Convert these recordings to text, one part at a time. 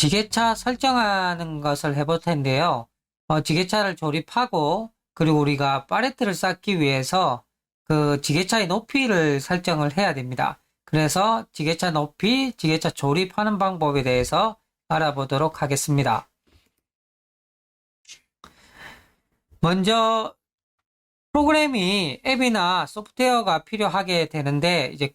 지게차 설정하는 것을 해볼 텐데요. 지게차를 조립하고 그리고 우리가 팔레트를 쌓기 위해서 그 지게차의 높이를 설정을 해야 됩니다. 그래서 지게차 높이, 지게차 조립하는 방법에 대해서 알아보도록 하겠습니다. 먼저 프로그램이 앱이나 소프트웨어가 필요하게 되는데 이제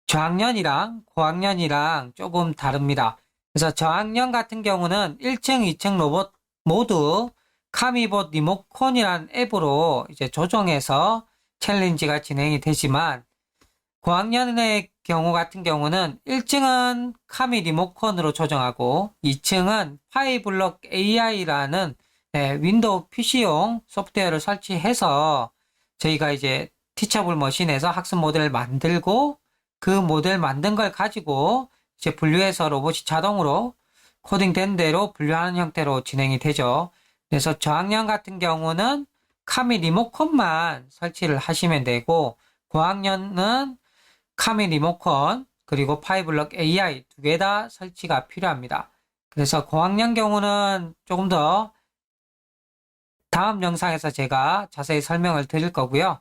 저학년이랑 고학년이랑 조금 다릅니다. 그래서 저학년 같은 경우는 1층, 2층 로봇 모두 카미봇 리모컨이라는 앱으로 이제 조정해서 챌린지가 진행이 되지만 고학년의 경우 같은 경우는 1층은 카미 리모컨으로 조정하고 2층은 파이블럭 AI라는 윈도우 PC용 소프트웨어를 설치해서 저희가 이제 티처블 머신에서 학습 모델을 만들고 그 모델 만든 걸 가지고 이제 분류해서 로봇이 자동으로 코딩된 대로 분류하는 형태로 진행이 되죠. 그래서 저학년 같은 경우는 카미 리모컨만 설치를 하시면 되고 고학년은 카미 리모컨 그리고 파이블럭 AI 두 개 다 설치가 필요합니다. 그래서 고학년 경우는 조금 더 다음 영상에서 제가 자세히 설명을 드릴 거고요.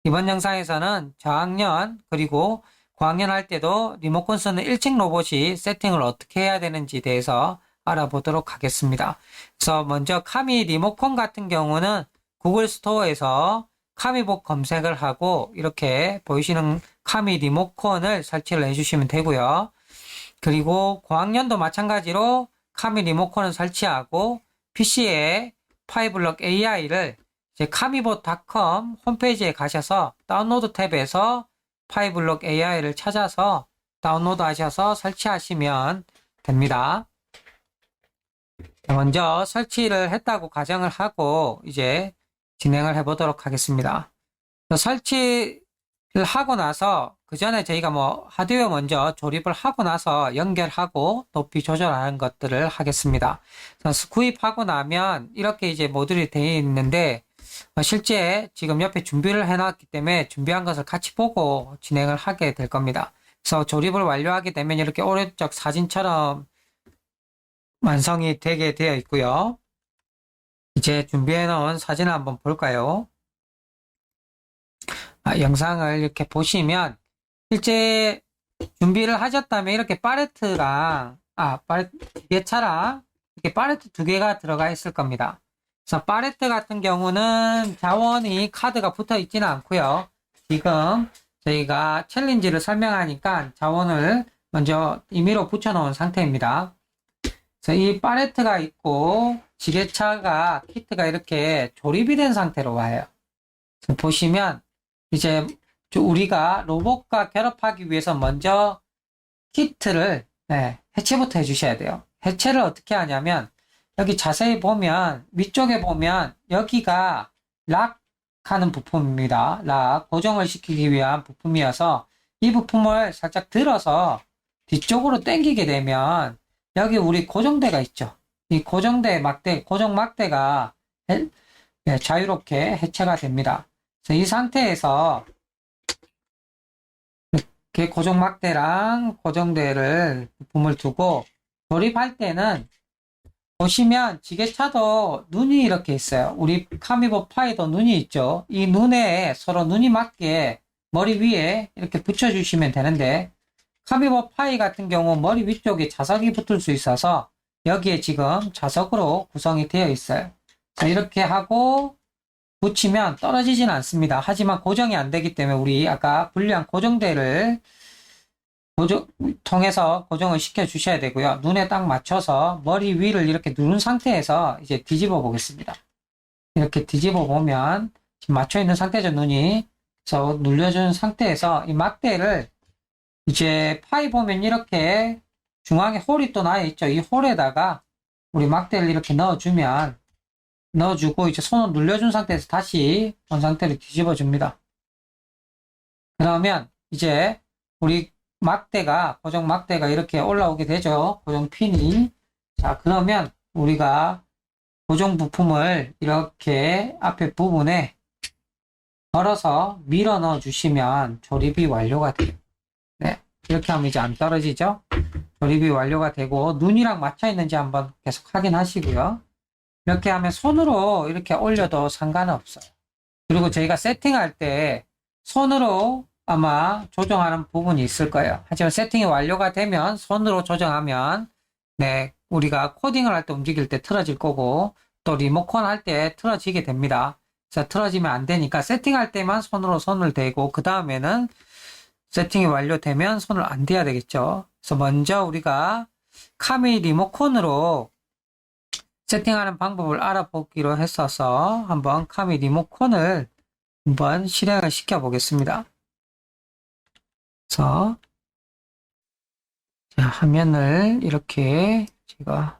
이번 영상에서는 저학년 그리고 고학년 할 때도 리모컨 쓰는 1층 로봇이 세팅을 어떻게 해야 되는지 대해서 알아보도록 하겠습니다. 그래서 먼저 카미 리모컨 같은 경우는 구글 스토어에서 카미봇 검색을 하고 이렇게 보이시는 카미 리모컨을 설치를 해주시면 되고요. 그리고 고학년도 마찬가지로 카미 리모컨을 설치하고 PC에 파이블럭 AI를 이제 카미봇.com 홈페이지에 가셔서 다운로드 탭에서 파이블럭 AI를 찾아서 다운로드 하셔서 설치하시면 됩니다. 먼저 설치를 했다고 가정을 하고 이제 진행을 해보도록 하겠습니다. 설치를 하고 나서 그 전에 저희가 하드웨어 먼저 조립을 하고 나서 연결하고 높이 조절하는 것들을 하겠습니다. 구입하고 나면 이렇게 이제 모듈이 되어 있는데 실제 지금 옆에 준비를 해놨기 때문에 준비한 것을 같이 보고 진행을 하게 될 겁니다. 그래서 조립을 완료하게 되면 이렇게 오른쪽 사진처럼 완성이 되게 되어 있고요. 이제 준비해 놓은 사진을 한번 볼까요? 영상을 이렇게 보시면 실제 준비를 하셨다면 이렇게 지게차랑 이렇게 팔레트 두 개가 들어가 있을 겁니다. 그래서 팔레트 같은 경우는 자원이 카드가 붙어 있지는 않고요. 지금 저희가 챌린지를 설명하니까 자원을 먼저 임의로 붙여 놓은 상태입니다. 그래서 이 팔레트가 있고 지게차가 키트가 이렇게 조립이 된 상태로 와요. 보시면 이제 우리가 로봇과 결합하기 위해서 먼저 키트를 해체부터 해주셔야 돼요. 해체를 어떻게 하냐면 여기 자세히 보면 위쪽에 보면 여기가 락 하는 부품입니다. 락 고정을 시키기 위한 부품이어서 이 부품을 살짝 들어서 뒤쪽으로 당기게 되면 여기 우리 고정대가 있죠. 이 고정대 막대, 고정 막대가 자유롭게 해체가 됩니다. 그래서 이 상태에서 이렇게 고정 막대랑 고정대를 부품을 두고 조립할 때는 보시면 지게차도 눈이 이렇게 있어요. 우리 카미봇 파이도 눈이 있죠. 이 눈에 서로 눈이 맞게 머리 위에 이렇게 붙여주시면 되는데 카미봇 파이 같은 경우 머리 위쪽에 자석이 붙을 수 있어서 여기에 지금 자석으로 구성이 되어 있어요. 자, 이렇게 하고 붙이면 떨어지진 않습니다. 하지만 고정이 안 되기 때문에 우리 아까 분리한 고정대를 통해서 고정을 시켜 주셔야 되고요. 눈에 딱 맞춰서 머리 위를 이렇게 누른 상태에서 이제 뒤집어 보겠습니다. 이렇게 뒤집어 보면 지금 맞춰 있는 상태죠. 눈이. 그래서 눌려준 상태에서 이 막대를 이제 파이 보면 이렇게 중앙에 홀이 또 나와 있죠. 이 홀에다가 우리 막대를 이렇게 넣어주고 이제 손을 눌려준 상태에서 다시 본 상태로 뒤집어 줍니다. 그러면 이제 우리 고정 막대가 이렇게 올라오게 되죠. 고정 핀이. 자, 그러면 우리가 고정 부품을 이렇게 앞에 부분에 걸어서 밀어 넣어 주시면 조립이 완료가 돼요. 네. 이렇게 하면 이제 안 떨어지죠? 조립이 완료가 되고 눈이랑 맞춰 있는지 한번 계속 확인하시고요. 이렇게 하면 손으로 이렇게 올려도 상관없어요. 그리고 저희가 세팅할 때 손으로 아마 조정하는 부분이 있을 거예요. 하지만 세팅이 완료가 되면 손으로 조정하면 네, 우리가 코딩을 할 때 움직일 때 틀어질 거고 또 리모컨 할 때 틀어지게 됩니다. 그래서 틀어지면 안 되니까 세팅할 때만 손으로 손을 대고 그 다음에는 세팅이 완료되면 손을 안 대야 되겠죠. 그래서 먼저 우리가 카미 리모컨으로 세팅하는 방법을 알아보기로 했어서 한번 카미 리모컨을 한번 실행을 시켜 보겠습니다. 그래서 자, 화면을 이렇게 제가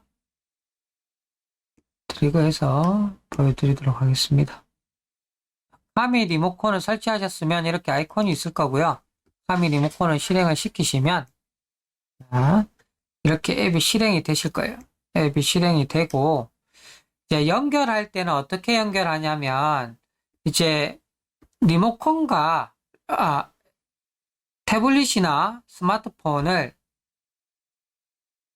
드래그해서 보여드리도록 하겠습니다. 카미 리모컨을 설치하셨으면 이렇게 아이콘이 있을 거고요. 카미 리모컨을 실행을 시키시면 자, 이렇게 앱이 실행이 되실 거예요. 앱이 실행이 되고 이제 연결할 때는 어떻게 연결하냐면 이제 리모컨과 태블릿이나 스마트폰을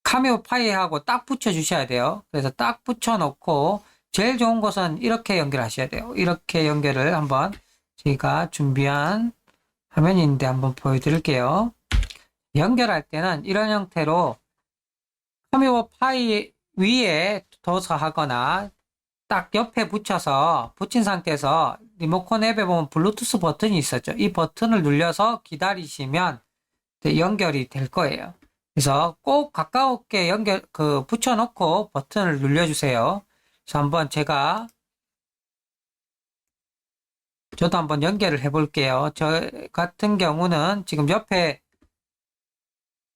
카미오파이하고 딱 붙여 주셔야 돼요. 그래서 딱 붙여 놓고 제일 좋은 것은 이렇게 연결하셔야 돼요. 이렇게 연결을 한번 저희가 준비한 화면인데 한번 보여드릴게요. 연결할 때는 이런 형태로 카미오파이 위에 둬서 하거나 딱 옆에 붙여서 붙인 상태에서 리모컨 앱에 보면 블루투스 버튼이 있었죠. 이 버튼을 눌려서 기다리시면 연결이 될 거예요. 그래서 꼭 가까웠게 붙여놓고 버튼을 눌러주세요. 그래서 한번 저도 한번 연결을 해볼게요. 저 같은 경우는 지금 옆에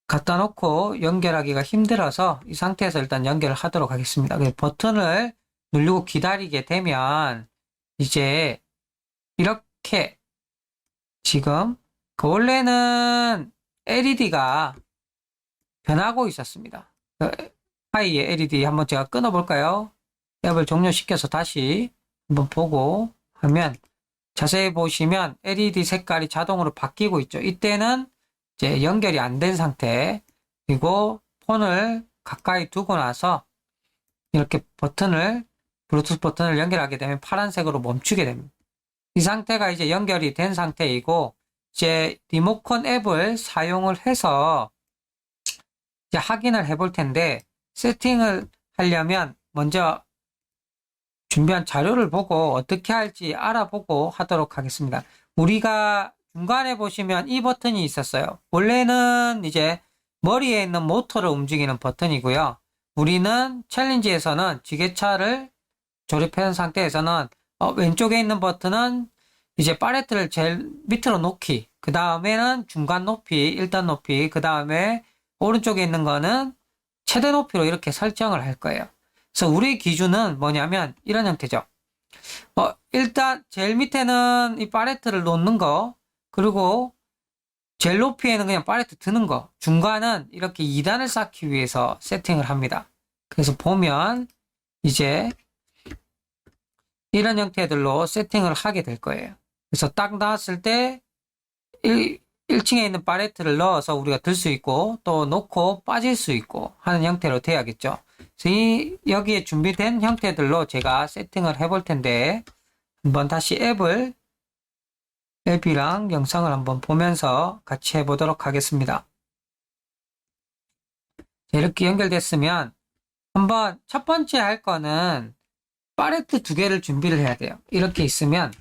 갖다 놓고 연결하기가 힘들어서 이 상태에서 일단 연결을 하도록 하겠습니다. 버튼을 누르고 기다리게 되면 이제 이렇게 지금 원래는 LED가 변하고 있었습니다. 파이의 LED 한번 제가 끊어볼까요? 앱을 종료시켜서 다시 한번 보고 하면 자세히 보시면 LED 색깔이 자동으로 바뀌고 있죠. 이때는 이제 연결이 안 된 상태 그리고 폰을 가까이 두고 나서 이렇게 블루투스 버튼을 연결하게 되면 파란색으로 멈추게 됩니다. 이 상태가 이제 연결이 된 상태이고 이제 리모컨 앱을 사용을 해서 이제 확인을 해볼 텐데 세팅을 하려면 먼저 준비한 자료를 보고 어떻게 할지 알아보고 하도록 하겠습니다. 우리가 중간에 보시면 이 버튼이 있었어요. 원래는 이제 머리에 있는 모터를 움직이는 버튼이고요. 우리는 챌린지에서는 지게차를 조립한 상태에서는 왼쪽에 있는 버튼은 이제 팔레트를 제일 밑으로 놓기, 그 다음에는 중간 높이, 1단 높이, 그 다음에 오른쪽에 있는 거는 최대 높이로 이렇게 설정을 할 거예요. 그래서 우리 기준은 뭐냐면 이런 형태죠. 일단 제일 밑에는 이 팔레트를 놓는 거, 그리고 제일 높이에는 그냥 팔레트 드는 거, 중간은 이렇게 2단을 쌓기 위해서 세팅을 합니다. 그래서 보면 이제 이런 형태들로 세팅을 하게 될 거예요. 그래서 딱 나왔을 때 1층에 있는 팔레트를 넣어서 우리가 들 수 있고 또 놓고 빠질 수 있고 하는 형태로 돼야겠죠. 그래서 여기에 준비된 형태들로 제가 세팅을 해볼 텐데 한번 다시 앱이랑 영상을 한번 보면서 같이 해보도록 하겠습니다. 이렇게 연결됐으면 한번 첫 번째 할 거는 팔레트 2개를 준비를 해야 돼요. 이렇게 있으면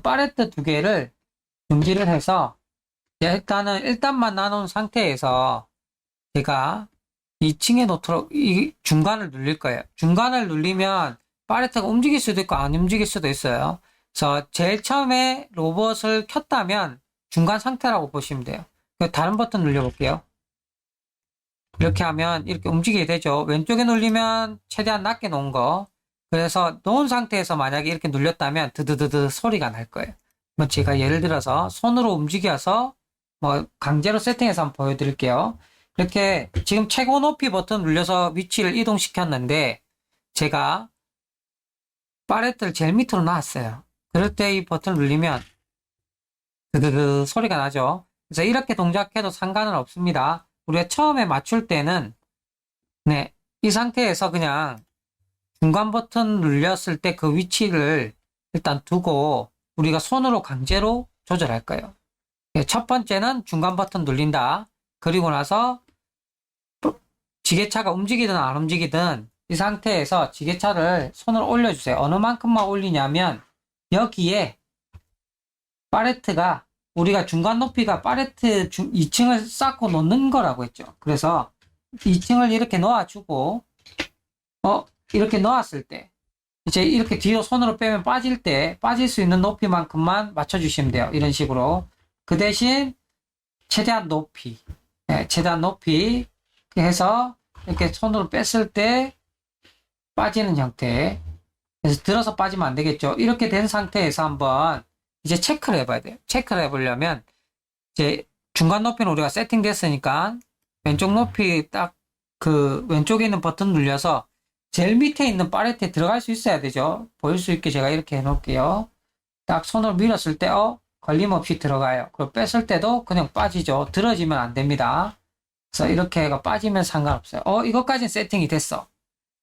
팔레트 2개를 준비를 해서 일단은 1단만 나눈 상태에서 제가 2층에 놓도록 이 중간을 눌릴 거예요. 중간을 눌리면 팔레트가 움직일 수도 있고 안 움직일 수도 있어요. 그래서 제일 처음에 로봇을 켰다면 중간 상태라고 보시면 돼요. 다른 버튼 눌려볼게요. 이렇게 하면 이렇게 움직이게 되죠. 왼쪽에 눌리면 최대한 낮게 놓은 거. 그래서 놓은 상태에서 만약에 이렇게 눌렸다면 드드드드 소리가 날 거예요. 제가 예를 들어서 손으로 움직여서 강제로 세팅해서 한번 보여드릴게요. 이렇게 지금 최고 높이 버튼 눌려서 위치를 이동시켰는데 제가 팔레트를 제일 밑으로 놨어요. 그럴 때 이 버튼을 눌리면 드드드 소리가 나죠. 그래서 이렇게 동작해도 상관은 없습니다. 우리가 처음에 맞출 때는 네, 이 상태에서 그냥 중간 버튼 눌렸을 때 그 위치를 일단 두고 우리가 손으로 강제로 조절할 거예요. 네, 첫 번째는 중간 버튼 눌린다. 그리고 나서 지게차가 움직이든 안 움직이든 이 상태에서 지게차를 손을 올려주세요. 어느 만큼만 올리냐면 여기에 팔레트가 우리가 중간 높이가 팔레트 2층을 쌓고 놓는 거라고 했죠. 그래서 2층을 이렇게 놓아주고 이렇게 놓았을 때 이제 이렇게 뒤로 손으로 빼면 빠질 때 빠질 수 있는 높이만큼만 맞춰주시면 돼요. 이런 식으로. 그 대신 최대한 높이 최대한 높이 해서 이렇게 손으로 뺐을 때 빠지는 형태. 그래서 들어서 빠지면 안 되겠죠. 이렇게 된 상태에서 한번 이제 체크를 해봐야 돼요. 체크를 해보려면 이제 중간 높이는 우리가 세팅됐으니까 왼쪽 높이 딱 그 왼쪽에 있는 버튼 눌려서 제일 밑에 있는 팔레트에 들어갈 수 있어야 되죠. 보일 수 있게 제가 이렇게 해놓을게요. 딱 손으로 밀었을 때 걸림없이 들어가요. 그리고 뺐을 때도 그냥 빠지죠. 들어지면 안 됩니다. 그래서 이렇게 해가 빠지면 상관없어요. 이것까지는 세팅이 됐어.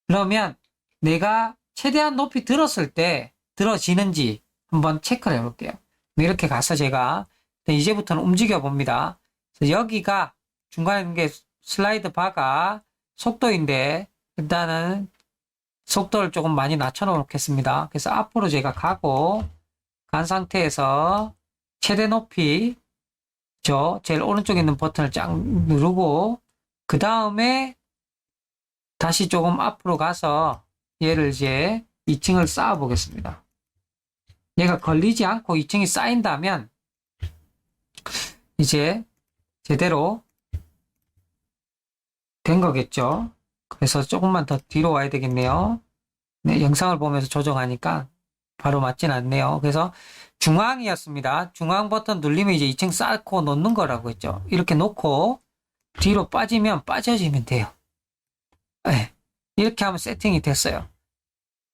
그러면 내가 최대한 높이 들었을 때 들어지는지 한번 체크를 해볼게요. 이렇게 가서 제가 이제부터는 움직여 봅니다. 여기가 중간에 있는 게 슬라이드 바가 속도인데 일단은 속도를 조금 많이 낮춰 놓겠습니다. 그래서 앞으로 제가 가고 간 상태에서 최대 높이 제일 오른쪽에 있는 버튼을 쫙 누르고 그 다음에 다시 조금 앞으로 가서 얘를 이제 2층을 쌓아 보겠습니다. 얘가 걸리지 않고 2층이 쌓인다면 이제 제대로 된 거겠죠. 그래서 조금만 더 뒤로 와야 되겠네요. 네, 영상을 보면서 조정하니까 바로 맞진 않네요. 그래서 중앙이었습니다. 중앙 버튼 눌리면 이제 2층 쌓고 놓는 거라고 했죠. 이렇게 놓고 뒤로 빠지면 빠져지면 돼요. 네, 이렇게 하면 세팅이 됐어요.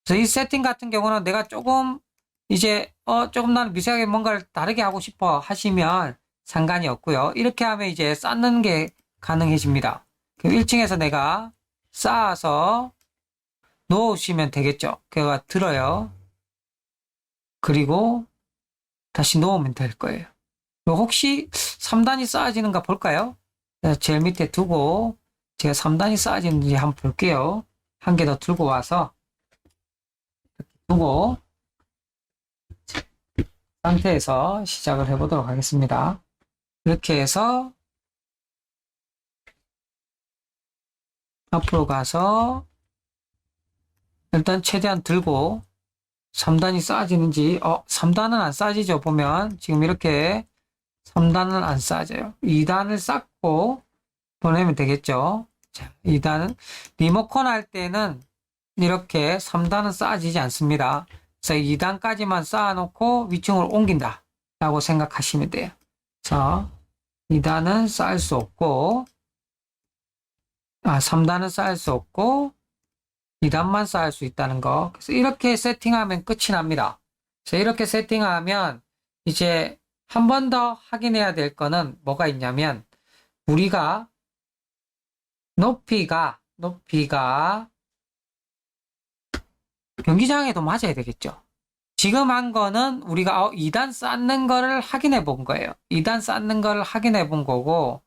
그래서 이 세팅 같은 경우는 내가 조금 이제 조금 나는 미세하게 뭔가를 다르게 하고 싶어 하시면 상관이 없고요. 이렇게 하면 이제 쌓는 게 가능해집니다. 1층에서 내가 쌓아서 놓으시면 되겠죠. 그가 들어요. 그리고 다시 놓으면 될 거예요. 혹시 3단이 쌓아지는가 볼까요? 제일 밑에 두고 제가 3단이 쌓아지는지 한번 볼게요. 한 개 더 들고 와서 이렇게 두고 상태에서 시작을 해보도록 하겠습니다. 이렇게 해서 앞으로 가서 일단 최대한 들고 3단이 쌓아지는지 3단은 안 쌓아지죠. 보면 지금 이렇게 3단은 안 쌓아져요. 2단을 쌓고 보내면 되겠죠. 자, 2단은 리모컨 할 때는 이렇게 3단은 쌓아지지 않습니다. 그래서 2단까지만 쌓아놓고 위층으로 옮긴다 라고 생각하시면 돼요. 그래서 2단은 쌓을 수 없고 3단은 쌓을 수 없고 2단만 쌓을 수 있다는 거. 그래서 이렇게 세팅하면 끝이 납니다. 그래서 이렇게 세팅하면 이제 한 번 더 확인해야 될 거는 뭐가 있냐면 우리가 높이가 경기장에도 맞아야 되겠죠. 지금 한 거는 우리가 2단 쌓는 거를 확인해 본 거예요. 2단 쌓는 거를 확인해 본 거고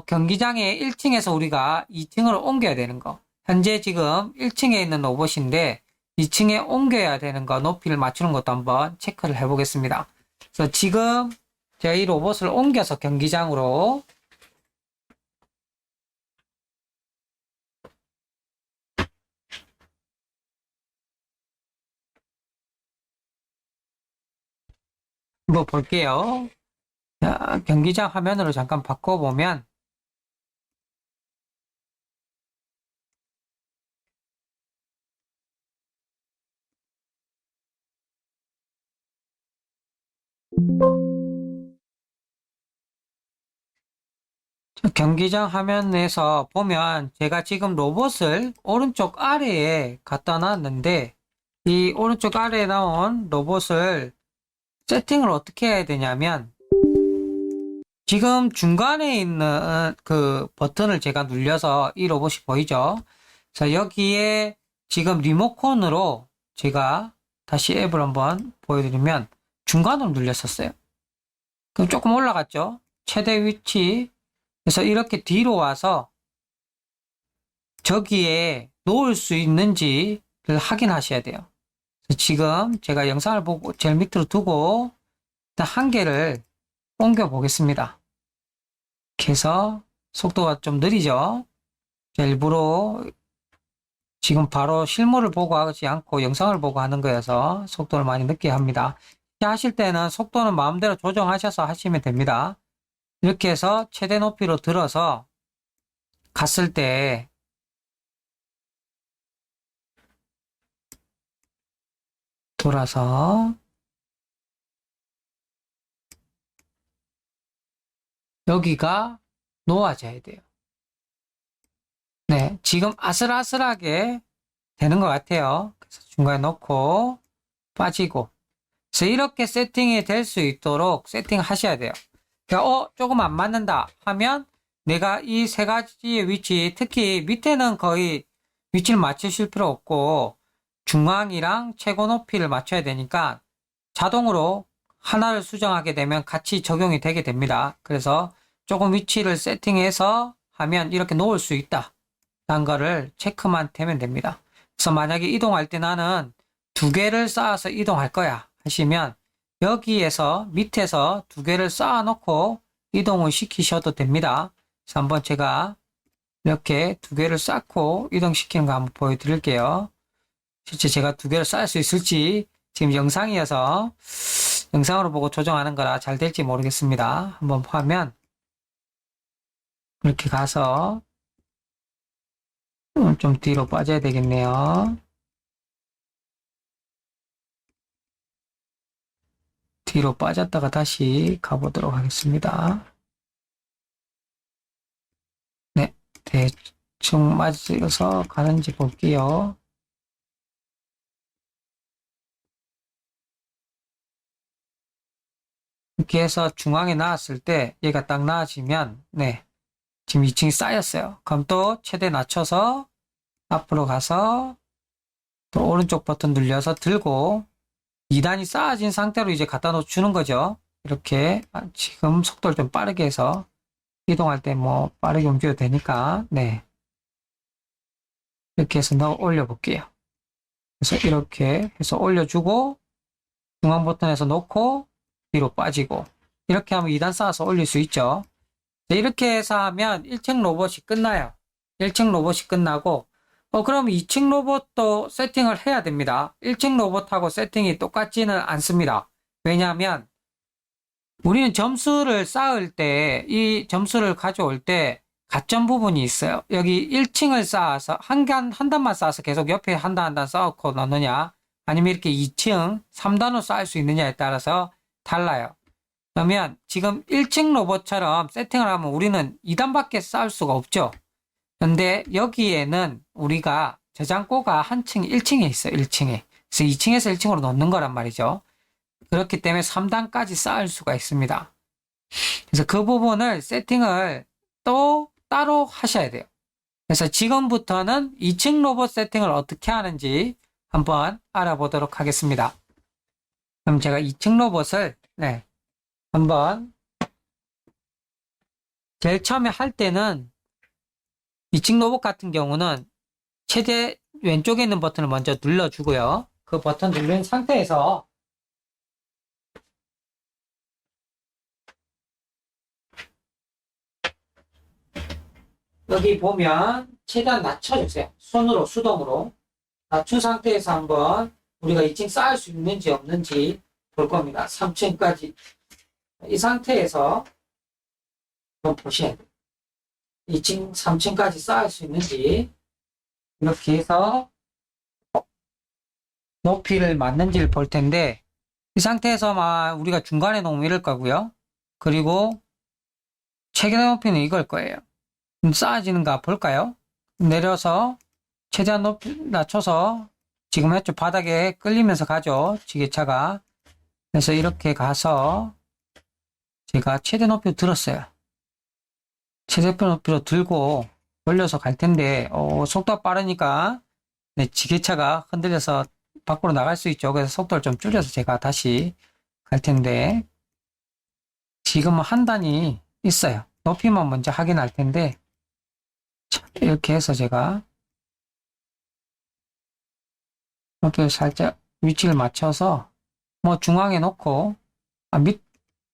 경기장에 1층에서 우리가 2층으로 옮겨야 되는 거. 현재 지금 1층에 있는 로봇인데 2층에 옮겨야 되는 거 높이를 맞추는 것도 한번 체크를 해 보겠습니다. 그래서 지금 제가 이 로봇을 옮겨서 경기장으로 한번 볼게요. 자, 경기장 화면으로 잠깐 바꿔보면 경기장 화면에서 보면 제가 지금 로봇을 오른쪽 아래에 갖다 놨는데 이 오른쪽 아래에 나온 로봇을 세팅을 어떻게 해야 되냐면 지금 중간에 있는 그 버튼을 제가 눌려서 이 로봇이 보이죠? 자, 여기에 지금 리모컨으로 제가 다시 앱을 한번 보여드리면 중간으로 눌렸었어요. 그럼 조금 올라갔죠? 최대 위치. 그래서 이렇게 뒤로 와서 저기에 놓을 수 있는지를 확인하셔야 돼요. 지금 제가 영상을 보고 제일 밑으로 두고 일단 한 개를 옮겨 보겠습니다. 이렇게 해서 속도가 좀 느리죠? 일부러 지금 바로 실물을 보고 하지 않고 영상을 보고 하는 거여서 속도를 많이 늦게 합니다. 하실 때는 속도는 마음대로 조정하셔서 하시면 됩니다. 이렇게 해서 최대 높이로 들어서 갔을 때 돌아서 여기가 놓아져야 돼요. 네, 지금 아슬아슬하게 되는 것 같아요. 그래서 중간에 놓고 빠지고. 그래서 이렇게 세팅이 될 수 있도록 세팅하셔야 돼요. 그러니까 조금 안 맞는다 하면 내가 이 세 가지의 위치, 특히 밑에는 거의 위치를 맞추실 필요 없고 중앙이랑 최고 높이를 맞춰야 되니까 자동으로 하나를 수정하게 되면 같이 적용이 되게 됩니다. 그래서 조금 위치를 세팅해서 하면 이렇게 놓을 수 있다 라는 거를 체크만 되면 됩니다. 그래서 만약에 이동할 때 나는 두 개를 쌓아서 이동할 거야 하시면 여기에서 밑에서 두 개를 쌓아 놓고 이동을 시키셔도 됩니다. 그래서 한번 제가 이렇게 두 개를 쌓고 이동시키는 거 한번 보여드릴게요. 실제 제가 두 개를 쌓을 수 있을지 지금 영상이어서 영상으로 보고 조정하는 거라 잘 될지 모르겠습니다. 한번 화면 이렇게 가서 좀 뒤로 빠져야 되겠네요. 뒤로 빠졌다가 다시 가보도록 하겠습니다. 네, 대충 맞아서 가는지 볼게요. 이렇게 해서 중앙에 나왔을 때 얘가 딱 나와지면 네, 지금 2층이 쌓였어요. 그럼 또 최대 낮춰서 앞으로 가서 또 오른쪽 버튼 눌려서 들고 2단이 쌓아진 상태로 이제 갖다 놓주는 거죠. 이렇게 지금 속도를 좀 빠르게 해서 이동할 때 뭐 빠르게 움직여도 되니까 네, 이렇게 해서 넣어 올려 볼게요. 그래서 이렇게 해서 올려주고 중앙 버튼에서 놓고 뒤로 빠지고 이렇게 하면 2단 쌓아서 올릴 수 있죠. 이렇게 해서 하면 1층 로봇이 끝나요. 1층 로봇이 끝나고 그럼 2층 로봇도 세팅을 해야 됩니다. 1층 로봇하고 세팅이 똑같지는 않습니다. 왜냐하면 우리는 점수를 쌓을 때 이 점수를 가져올 때 가점 부분이 있어요. 여기 1층을 쌓아서 한 단만 쌓아서 계속 옆에 한 단 쌓고 넣느냐 아니면 이렇게 2층 3단으로 쌓을 수 있느냐에 따라서 달라요. 그러면 지금 1층 로봇처럼 세팅을 하면 우리는 2단밖에 쌓을 수가 없죠. 근데 여기에는 우리가 저장고가 한 층 1층에 있어요. 1층에. 그래서 2층에서 1층으로 넣는 거란 말이죠. 그렇기 때문에 3단까지 쌓을 수가 있습니다. 그래서 그 부분을 세팅을 또 따로 하셔야 돼요. 그래서 지금부터는 2층 로봇 세팅을 어떻게 하는지 한번 알아보도록 하겠습니다. 그럼 제가 2층 로봇을 한번 제일 처음에 할 때는 2층 로봇 같은 경우는 최대 왼쪽에 있는 버튼을 먼저 눌러주고요. 그 버튼 누른 상태에서 여기 보면 최대한 낮춰주세요. 손으로 수동으로 낮춘 상태에서 한번 우리가 2층 쌓을 수 있는지 없는지 볼 겁니다. 3층까지 이 상태에서 한번 보셔야 돼요. 2층, 3층까지 쌓을 수 있는지 이렇게 해서 높이를 맞는지를 볼 텐데 이 상태에서 우리가 중간에 놓으면 이럴 거고요. 그리고 최대 높이는 이걸 거예요. 쌓아지는가 볼까요? 내려서 최대한 높이 낮춰서 지금 했죠. 바닥에 끌리면서 가죠. 지게차가. 그래서 이렇게 가서 제가 최대 높이로 들었어요. 최대 높이로 들고 돌려서 갈 텐데, 속도가 빠르니까, 네, 지게차가 흔들려서 밖으로 나갈 수 있죠. 그래서 속도를 좀 줄여서 제가 다시 갈 텐데, 지금은 한 단이 있어요. 높이만 먼저 확인할 텐데, 이렇게 해서 제가 높이를 살짝 위치를 맞춰서, 뭐 중앙에 놓고,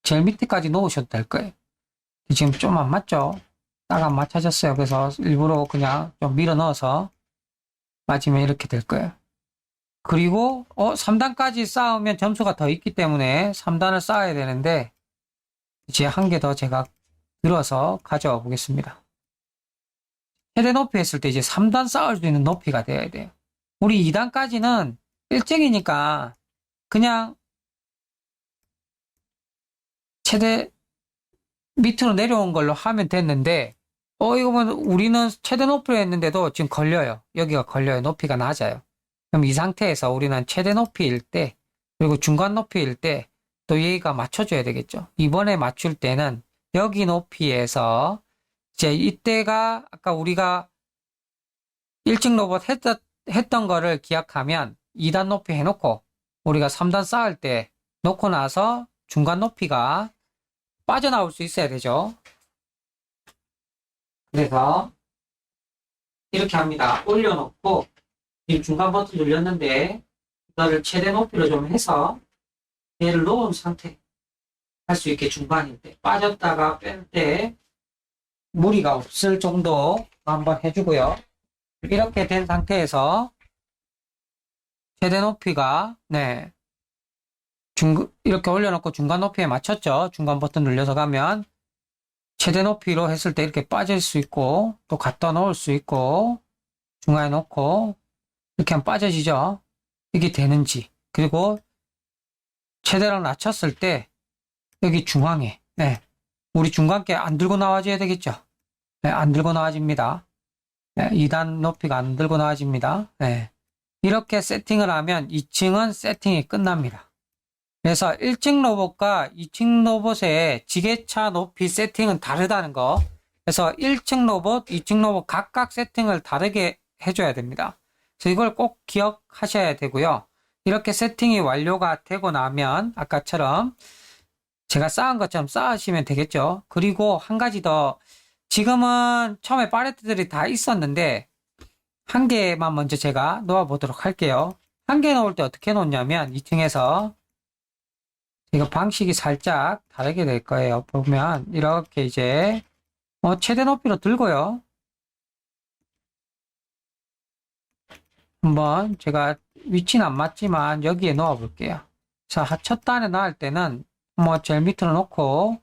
제일 밑에까지 놓으셔도 될 거예요. 지금 좀 안 맞죠? 딱 안 맞춰졌어요. 그래서 일부러 그냥 좀 밀어 넣어서 맞으면 이렇게 될 거예요. 그리고 3단까지 쌓으면 점수가 더 있기 때문에 3단을 쌓아야 되는데 이제 한 개 더 제가 들어서 가져와 보겠습니다. 최대 높이 했을 때 이제 3단 쌓을 수 있는 높이가 돼야 돼요. 우리 2단까지는 일정이니까 그냥 최대 밑으로 내려온 걸로 하면 됐는데 이거 뭐 우리는 최대 높이로 했는데도 지금 걸려요. 여기가 걸려요. 높이가 낮아요. 그럼 이 상태에서 우리는 최대 높이일 때 그리고 중간 높이일 때 또 얘가 맞춰줘야 되겠죠. 이번에 맞출 때는 여기 높이에서 이제 이때가 아까 우리가 1층 로봇 했던 거를 기억하면 2단 높이 해놓고 우리가 3단 쌓을 때 놓고 나서 중간 높이가 빠져나올 수 있어야 되죠. 그래서 이렇게 합니다. 올려놓고 지금 중간 버튼 눌렸는데 이거를 최대 높이로 좀 해서 얘를 놓은 상태 할 수 있게 중간일 때 빠졌다가 뺄 때 무리가 없을 정도 한번 해주고요. 이렇게 된 상태에서 최대 높이가 이렇게 올려놓고 중간 높이에 맞췄죠. 중간 버튼 눌려서 가면 최대 높이로 했을 때 이렇게 빠질 수 있고 또 갖다 놓을 수 있고 중간에 놓고 이렇게 하면 빠져지죠. 이게 되는지 그리고 최대를 낮췄을 때 여기 중앙에 우리 중간께 안 들고 나와줘야 되겠죠. 안 들고 나와집니다. 2단 높이가 안 들고 나와집니다. 이렇게 세팅을 하면 2층은 세팅이 끝납니다. 그래서 1층 로봇과 2층 로봇의 지게차 높이 세팅은 다르다는 거. 그래서 1층 로봇, 2층 로봇 각각 세팅을 다르게 해줘야 됩니다. 그래서 이걸 꼭 기억하셔야 되고요. 이렇게 세팅이 완료가 되고 나면 아까처럼 제가 쌓은 것처럼 쌓으시면 되겠죠. 그리고 한 가지 더 지금은 처음에 팔레트들이 다 있었는데 한 개만 먼저 제가 놓아 보도록 할게요. 한 개 놓을 때 어떻게 놓냐면 2층에서 이거 방식이 살짝 다르게 될 거예요. 보면 이렇게 이제 최대 높이로 들고요. 한번 제가 위치는 안 맞지만 여기에 놓아 볼게요. 자, 첫 단에 놔을 때는 제일 밑으로 놓고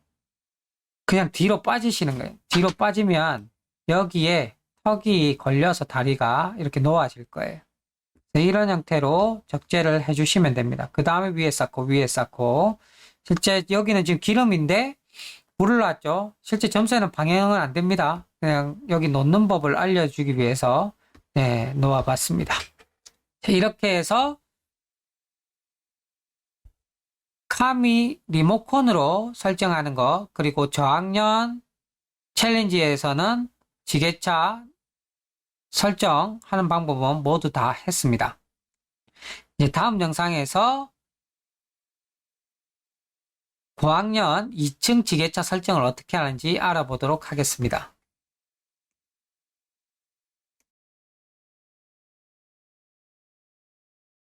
그냥 뒤로 빠지시는 거예요. 뒤로 빠지면 여기에 턱이 걸려서 다리가 이렇게 놓아질 거예요. 이런 형태로 적재를 해주시면 됩니다. 그 다음에 위에 쌓고 실제 여기는 지금 기름인데 불을 놨죠. 실제 점수에는 방향은 안 됩니다. 그냥 여기 놓는 법을 알려주기 위해서 놓아봤습니다. 이렇게 해서 카미 리모컨으로 설정하는 거 그리고 저학년 챌린지에서는 지게차 설정하는 방법은 모두 다 했습니다. 이제 다음 영상에서 고학년 2층 지게차 설정을 어떻게 하는지 알아보도록 하겠습니다.